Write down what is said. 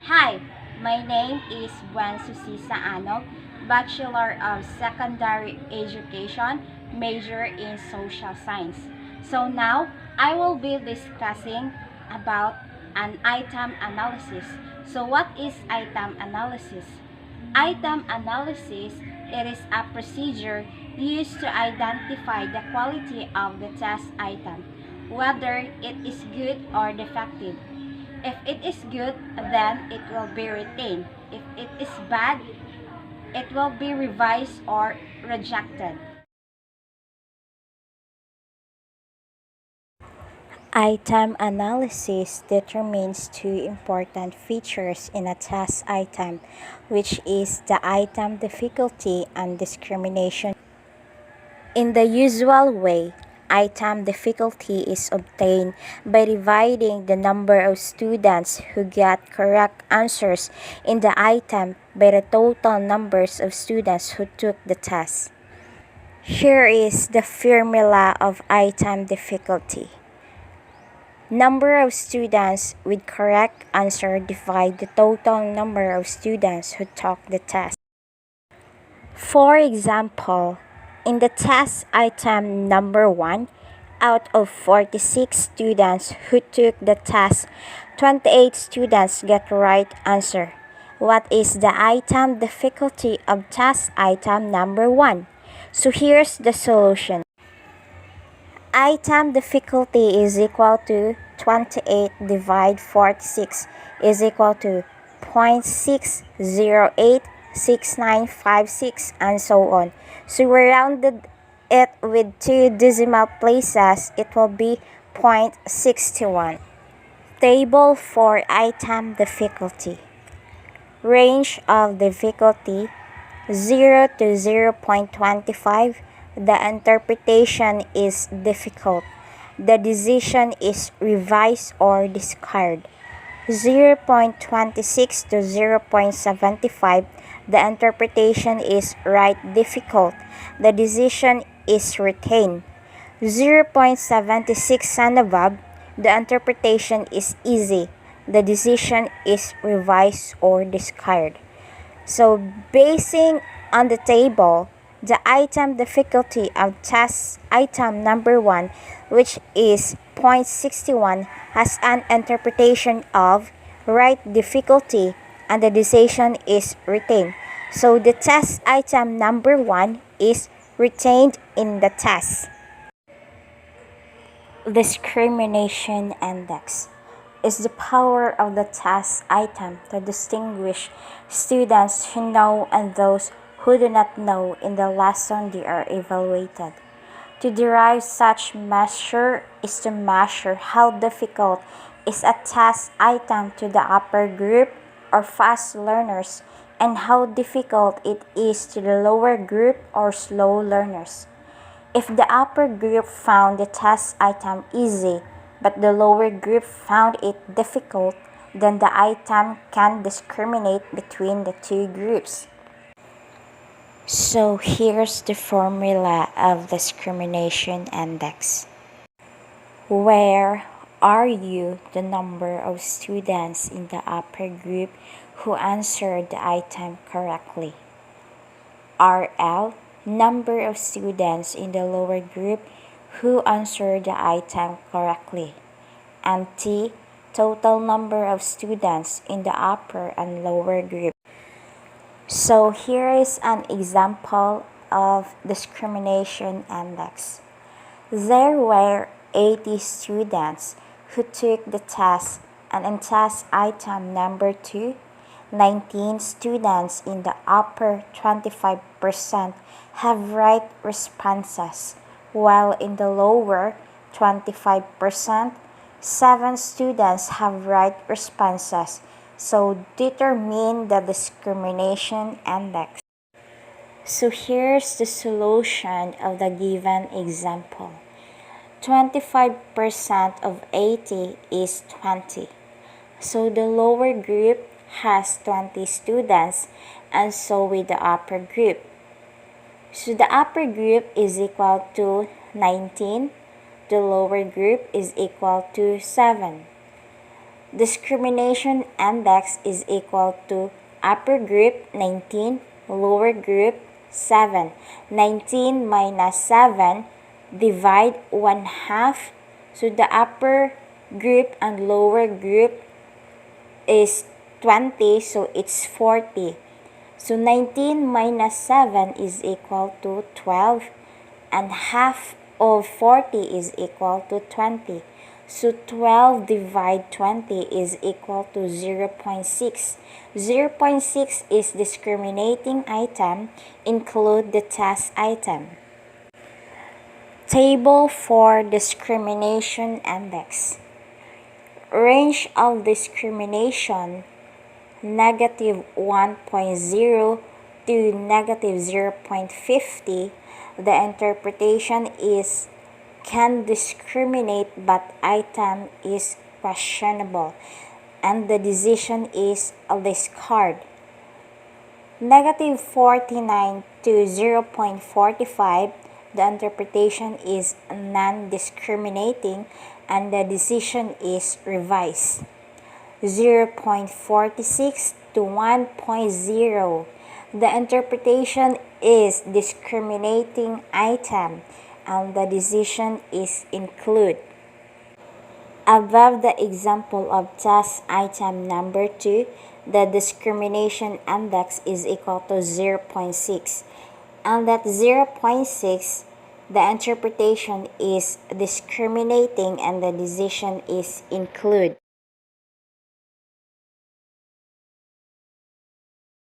Hi, my name is Gwen Susisa Anog, Bachelor of Secondary Education, major in Social Science. So now, I will be discussing about an item analysis. So what is item analysis? Item analysis, it is a procedure used to identify the quality of the test item, whether it is good or defective. If it is good, then it will be retained. If it is bad, it will be revised or rejected. Item analysis determines two important features in a test item, which is the item difficulty and discrimination. In the usual way, item difficulty is obtained by dividing the number of students who get correct answers in the item by the total numbers of students who took the test. Here is the formula of item difficulty. Number of students with correct answer divide the total number of students who took the test. For example, in the test item number 1, out of 46 students who took the test, 28 students get the right answer. What is the item difficulty of test item number 1? So here's the solution. Item difficulty is equal to 28 divide 46 is equal to 0.6086956 and so on. So we rounded it with two decimal places, it will be 0.61. Table for item difficulty. Range of difficulty 0 to 0.25. The interpretation is difficult. The decision is revise or discard. 0.26 to 0.75. The interpretation is right difficult. The decision is retained. 0.76 and above. The interpretation is easy. The decision is revise or discard. So basing on the table, the item difficulty of test item number 1, which is 0.61, has an interpretation of right difficulty and the decision is retained. So the test item number 1 is retained in the test. Discrimination index is the power of the test item to distinguish students who know and those who do not know in the lesson they are evaluated. To derive such measure is to measure how difficult is a test item to the upper group or fast learners and how difficult it is to the lower group or slow learners. If the upper group found the test item easy, but the lower group found it difficult, then the item can discriminate between the two groups. So here's the formula of discrimination index. Where are you the number of students in the upper group who answered the item correctly? RL, number of students in the lower group who answered the item correctly, and T, total number of students in the upper and lower group. So here is an example of discrimination index. There were 80 students who took the test, and in test item number 2, 19 students in the upper 25% have right responses, while in the lower 25%, 7 students have right responses. So determine the discrimination index. So here's the solution of the given example. 25% of 80 is 20. So the lower group has 20 students, and so with the upper group. So the upper group is equal to 19. The lower group is equal to 7. discrimination index is equal to upper group 19, lower group 7. 19 minus 7, divide 1 half. So the upper group and lower group is 20, so it's 40. So 19 minus 7 is equal to 12, and half of 40 is equal to 20. So 12 divide 20 is equal to 0.6. 0.6 is discriminating item. Include the test item. Table for discrimination index. Range of discrimination negative 1.0 to negative 0.50. The interpretation is can discriminate but item is questionable, and the decision is a discard. Negative 49 to 0.45. The interpretation is non-discriminating, and the decision is revise. 0.46 to 1.0. The interpretation is discriminating item, and the decision is include. Above the example of test item number 2, the discrimination index is equal to 0.6. And at 0.6, the interpretation is discriminating and the decision is include.